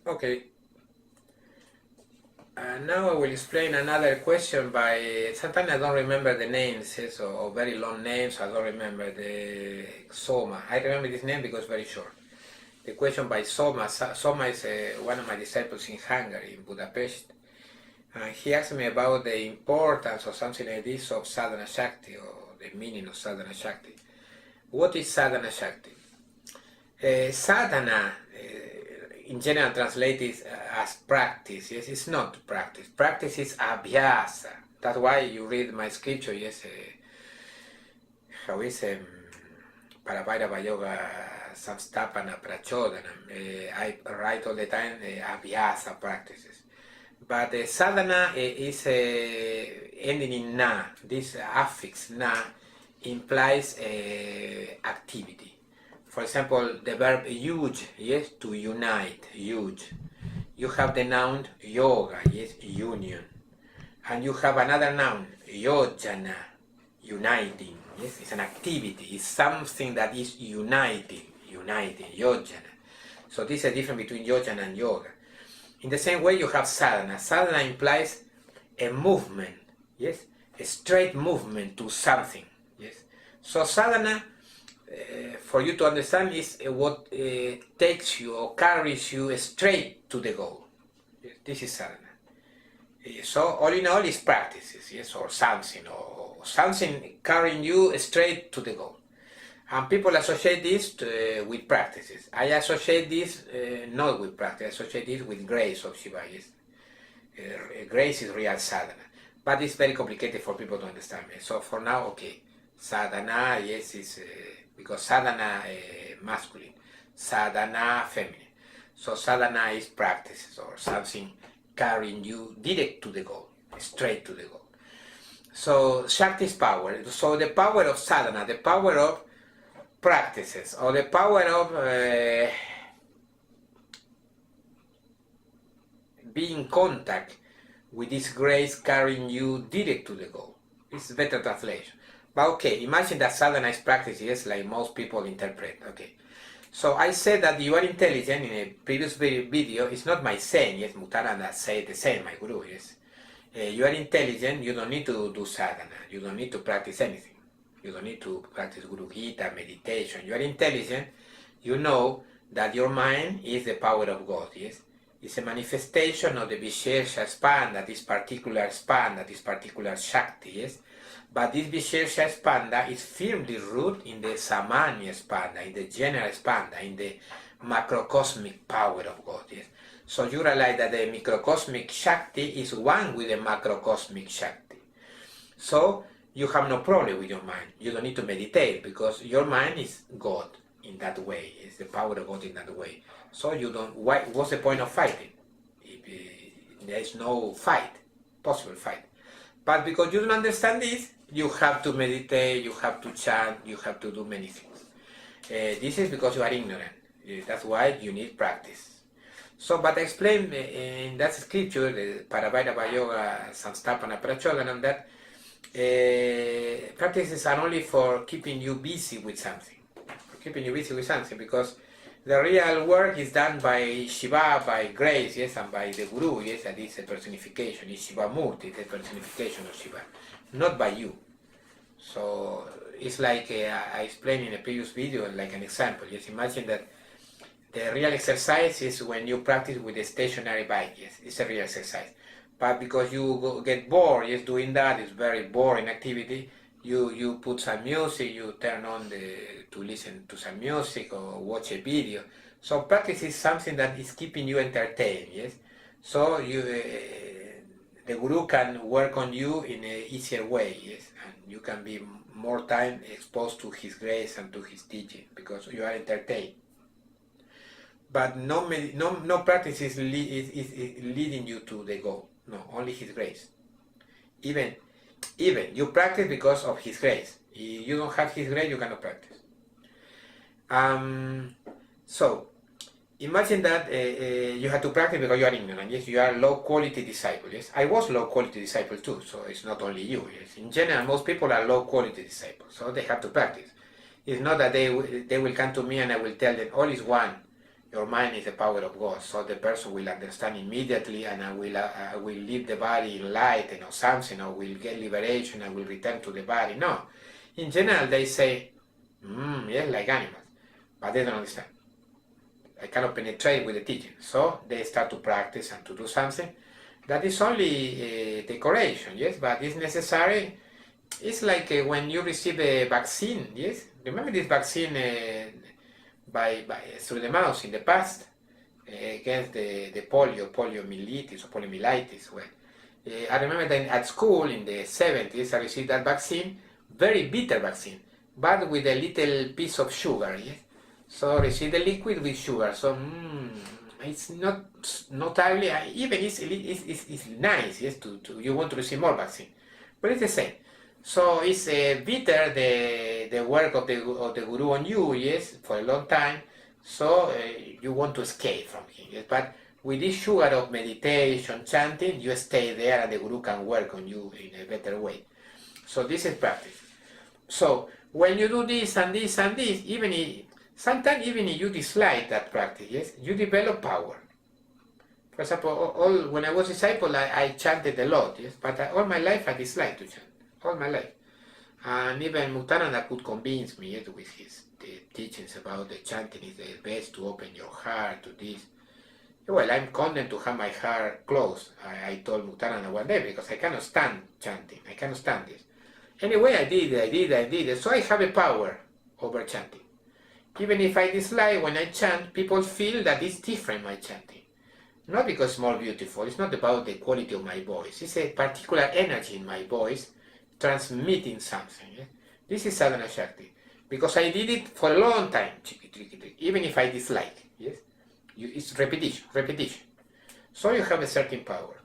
Okay. Now I will explain another question by, sometimes I don't remember the names, yes, or very long names, I don't remember the Soma. I remember this name because it's very short. The question by Soma. Soma is one of my disciples in Hungary, in Budapest. He asked me about the importance or something like this of sādhanāśakti, or the meaning of sādhanāśakti. What is sādhanāśakti? Sadhana, in general, translated as practice. Yes, it's not practice. Practice is abhyasa. That's why you read my scripture. Yes, how is Parabhairavayoga samstapana prachodhanam. I write all the time abhyasa practices. But sadhana is ending in na. This affix na implies activity. For example, the verb yuj, yes, to unite, yuj. You have the noun yoga, yes, union. And you have another noun, yojana, uniting. Yes, it's an activity, it's something that is uniting, yojana. So this is a difference between yojana and yoga. In the same way, you have sadhana. Sadhana implies a movement, yes, a straight movement to something, yes. So sadhana, for you to understand, is what takes you or carries you straight to the goal. Yes, this is sadhana. So all in all is practices, yes, or something carrying you straight to the goal. And people associate this with practices. I associate this not with practice, I associate this with grace of śivāya. Grace is real sadhana. But it's very complicated for people to understand. So for now, okay, sadhana, yes, is because sadhana masculine, sadhana feminine. So sadhana is practices or something carrying you direct to the goal, straight to the goal. So shakti is power. So the power of sadhana, the power of practices, or the power of being in contact with this grace carrying you direct to the goal. It's a better translation. But okay, imagine that sadhana is practices like most people interpret. Okay, so I said that you are intelligent in a previous video. It's not my saying, yes, Mutaranda said the same, my guru, yes. You are intelligent, you don't need to do sadhana, you don't need to practice anything. You don't need to practice Guru Gita, meditation. You are intelligent, you know that your mind is the power of God, yes. It's a manifestation of the Vishesha Spanda, this particular Spanda, this particular Shakti, yes. But this Vishesha Spanda is firmly rooted in the Samanya Spanda, in the general Spanda, in the macrocosmic power of God, yes. So you realize that the microcosmic Shakti is one with the macrocosmic Shakti. So you have no problem with your mind. You don't need to meditate because your mind is God in that way. It's the power of God in that way. So you don't. What's the point of fighting? If there is no possible fight. But because you don't understand this, you have to meditate, you have to chant, you have to do many things. This is because you are ignorant. That's why you need practice. So, but I explained in that scripture, the Parabhairavayoga samstapana prachodhanam, that practices are only for keeping you busy with something. Because the real work is done by Shiva, by grace, yes, and by the Guru, yes, that is a personification. It's Shiva Murti, the personification of Shiva, not by you. So it's like I explained in a previous video, like an example. Yes, imagine that the real exercise is when you practice with a stationary bike. Yes, it's a real exercise. But because you get bored, yes, doing that, it's very boring activity. You put some music, you turn on to listen to some music or watch a video. So practice is something that is keeping you entertained, yes. So the Guru can work on you in an easier way, yes, and you can be more time exposed to his grace and to his teaching because you are entertained. But no practice is leading you to the goal. No, only his grace. Even you practice because of his grace. If you don't have his grace, you cannot practice. So imagine that you have to practice because you are ignorant. Yes, you are low quality disciple. Yes, I was low quality disciple too. So it's not only you. Yes, in general, most people are low quality disciples. So they have to practice. It's not that they will come to me and I will tell them all is one. your mind is the power of God, so the person will understand immediately, and I will leave the body in light, or something, or will get liberation, and will return to the body. No. In general, they say, yes, like animals, but they don't understand. I cannot penetrate with the teaching. So they start to practice and to do something that is only decoration, yes, but it's necessary. It's like when you receive a vaccine, yes? Remember this vaccine through the mouth in the past against the poliomyelitis or poliomyelitis. Well, I remember that at school in the 70s I received that vaccine, very bitter vaccine, but with a little piece of sugar, yes? So receive the liquid with sugar. So it's not ugly. Even it's nice, yes. To you want to receive more vaccine, but it's the same. So it's bitter the work of the guru on you, yes, for a long time. So you want to escape from him, yes. But with this sugar of meditation, chanting, you stay there, and the guru can work on you in a better way. So this is practice. So when you do this and this and this, sometimes even if you dislike that practice, yes, you develop power. For example, when I was a disciple, I chanted a lot, yes, but all my life I disliked to chant, all my life. And even Muktananda could convince me, yes, with his teachings about the chanting is the best to open your heart to this. Well, I'm condemned to have my heart closed, I told Muktananda one day, because I cannot stand chanting, I cannot stand this. Anyway, I did it, so I have a power over chanting. Even if I dislike when I chant, people feel that it's different, my chanting. Not because it's more beautiful, it's not about the quality of my voice, it's a particular energy in my voice transmitting something. Yeah? This is sādhanāśakti, because I did it for a long time, even if I dislike. Yes, it's repetition. So you have a certain power.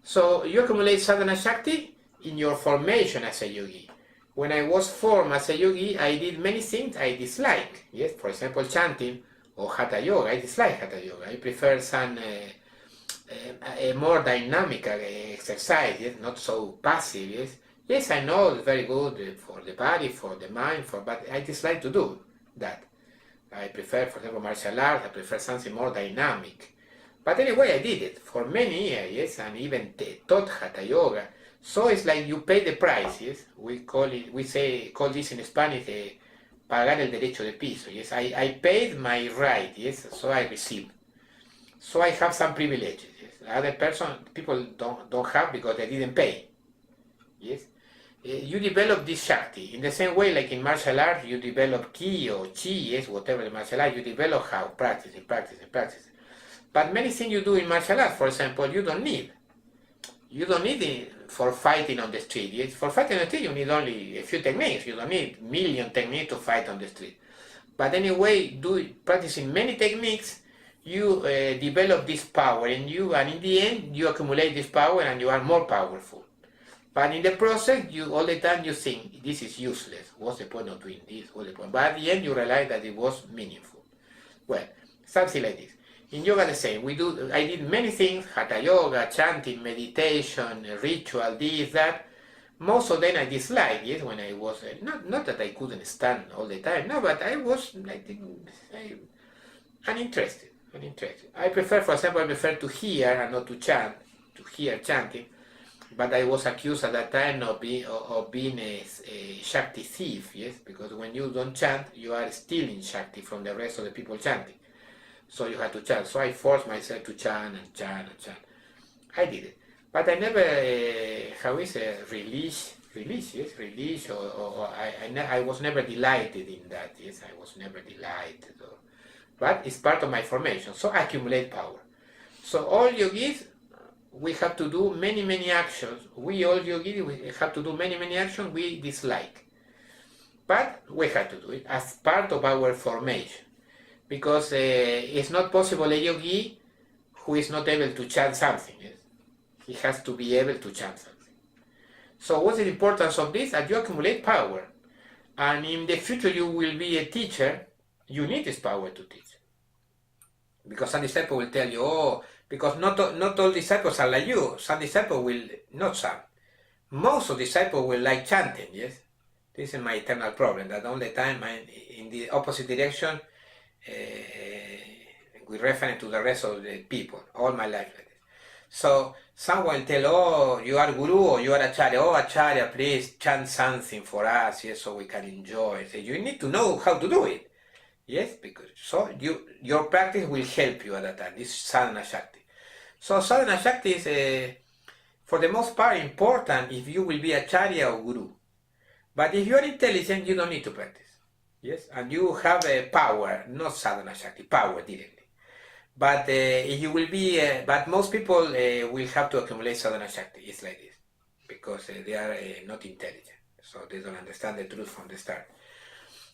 So you accumulate sādhanāśakti in your formation as a yogi. When I was formed as a yogi, I did many things I dislike. Yes, for example, chanting or hatha yoga. I dislike hatha yoga. I prefer some a more dynamic exercise. Yes, not so passive. Yes, I know it's very good for the body, for the mind, but I dislike to do that. I prefer, for example, martial arts. I prefer something more dynamic. But anyway, I did it for many years. Yes, and even taught hatha yoga. So it's like you pay the price, yes? We call this in Spanish, pagar el derecho de piso, yes? I paid my right, yes? So I received. So I have some privileges, yes? Other people don't have because they didn't pay, yes? You develop this Shakti. In the same way, like in martial arts, you develop Ki or Chi, yes? Whatever the martial art, you develop how? Practicing. But many things you do in martial arts, for example, you don't need it for fighting on the street. Yes? For fighting on the street, you need only a few techniques. You don't need million techniques to fight on the street. But anyway, practicing many techniques, you develop this power in you, and in the end, you accumulate this power, and you are more powerful. But in the process, all the time you think, this is useless. What's the point of doing this? What's the point? But at the end, you realize that it was meaningful. Well, something like this. In yoga the same. I did many things, hatha yoga, chanting, meditation, ritual, this, that. Most of them I disliked, yes, when I was, not that I couldn't stand all the time, no, but I was, uninterested. I prefer, for example, to hear and not to chant, to hear chanting, but I was accused at that time of being a Shakti thief, yes, because when you don't chant, you are stealing Shakti from the rest of the people chanting. So you had to chant. So I forced myself to chant. I did it. But I never, release, or I was never delighted in that. Yes, I was never delighted. But it's part of my formation. So I accumulate power. So all yogis, we have to do many actions. We have to do many actions we dislike. But we have to do it as part of our formation. Because it's not possible a yogi who is not able to chant something. Yes? He has to be able to chant something. So what's the importance of this? That you accumulate power. And in the future you will be a teacher, you need this power to teach. Because some disciples will tell you, because not all disciples are like you. Some disciples will not chant. Most of disciples will like chanting, yes? This is my eternal problem, that all the time I'm in the opposite direction, with reference to the rest of the people, all my life like this. So someone tell, oh, you are guru or you are acharya, oh acharya, please chant something for us, yes, so we can enjoy. So you need to know how to do it. Yes, because so your practice will help you at that time. This is sādhanāśakti. So sādhanāśakti is for the most part important if you will be acharya or guru. But if you are intelligent, you don't need to practice. Yes, and you have a power, not sādhanāśakti, power directly. But if you will be, but most people will have to accumulate sādhanāśakti. It's like this because they are not intelligent, so they don't understand the truth from the start.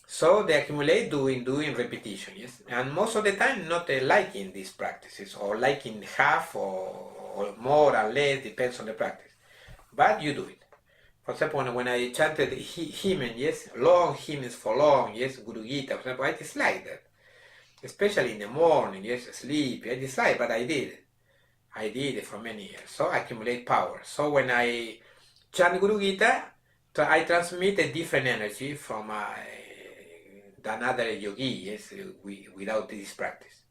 So they accumulate doing repetition, yes, and most of the time not liking these practices or liking half or more or less, depends on the practice. But you do it. For example, when I chanted hymn, yes, long hymns for long, yes, Guru Gita, for example, I dislike that. Especially in the morning, yes, sleep, I dislike, but I did it. I did it for many years. So I accumulate power. So when I chant Guru Gita, I transmit a different energy from another yogi, yes, without this practice.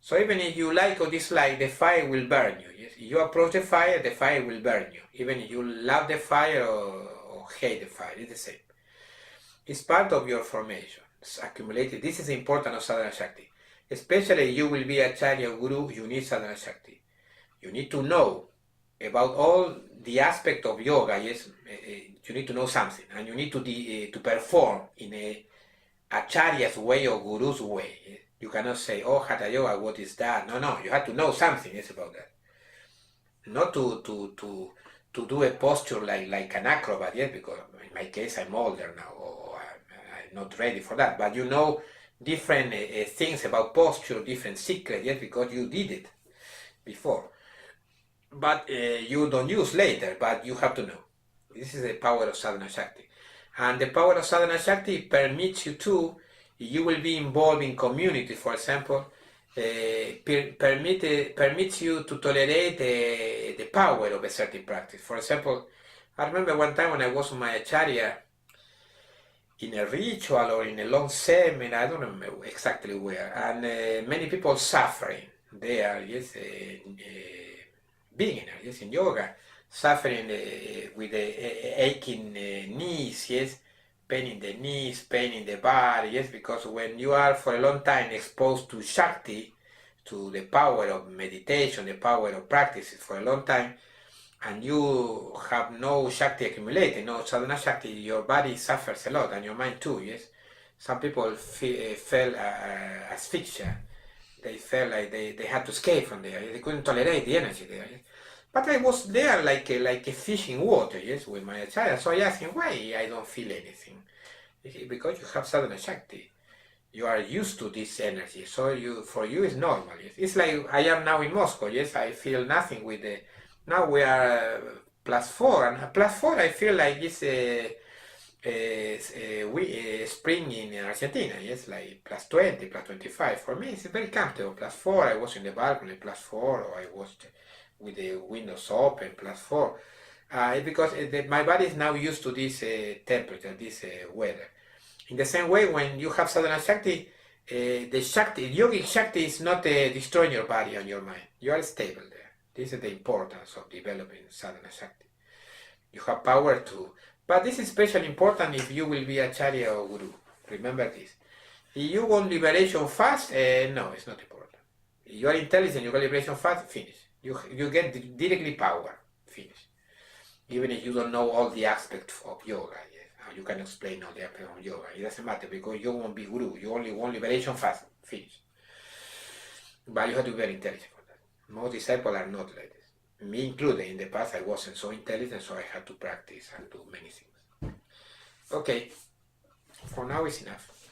So even if you like or dislike, the fire will burn you. Yes, if you approach the fire will burn you. Even if you love the fire or hate the fire, it's the same. It's part of your formation. It's accumulated. This is important of sādhanāśakti. Especially you will be acharya or guru, you need sādhanāśakti. You need to know about all the aspect of yoga. Yes, you need to know something, and you need to perform in a acharya's way or guru's way. Yes? You cannot say, oh, Hatha Yoga, what is that? No, you have to know something, yes, about that. Not to do a posture like an acrobat, yes, because in my case I'm older now, or I'm not ready for that. But you know different things about posture, different secrets, yes, because you did it before. But you don't use later, but you have to know. This is the power of sādhanāśakti. And the power of sādhanāśakti permits you to, you will be involved in community, for example, permits you to tolerate the power of a certain practice. For example, I remember one time when I was on my acharya, in a ritual or in a long seminar, I don't remember exactly where, and many people suffering there, yes, beginners, yes, in yoga, suffering with aching knees, yes, pain in the knees, pain in the body, yes, because when you are for a long time exposed to Shakti, to the power of meditation, the power of practices for a long time, and you have no Shakti accumulated, no sādhanāśakti, your body suffers a lot, and your mind too, yes. Some people felt asphyxia. They felt like they had to escape from there. They couldn't tolerate the energy there. Yes? But I was there like a fish in water, yes, with my acharya. So I asked him, why I don't feel anything? He said, because you have sādhanāśakti. You are used to this energy, so for you it's normal. Yes? It's like I am now in Moscow, yes, I feel nothing with the... Now we are +4, and +4 I feel like it's spring in Argentina, yes, like +20, +25. For me, it's very comfortable. +4, I was in the balcony, +4, or I was with the windows open, +4. Because my body is now used to this temperature, this weather. In the same way, when you have sādhanāśakti, the Shakti, yogic Shakti is not destroying your body and your mind. You are stable there. This is the importance of developing sādhanāśakti. You have power to, but this is especially important if you will be acharya or guru. Remember this. If you want liberation fast, no, it's not important. If you are intelligent, you get liberation fast, finish. You get directly power, finish. Even if you don't know all the aspects of yoga, yes, you can explain all the aspects of yoga. It doesn't matter because you won't be guru. You only want liberation fast, finish. But you have to be very intelligent. Most disciples are not like this. Me included, in the past I wasn't so intelligent, so I had to practice and do many things. Okay, for now it's enough.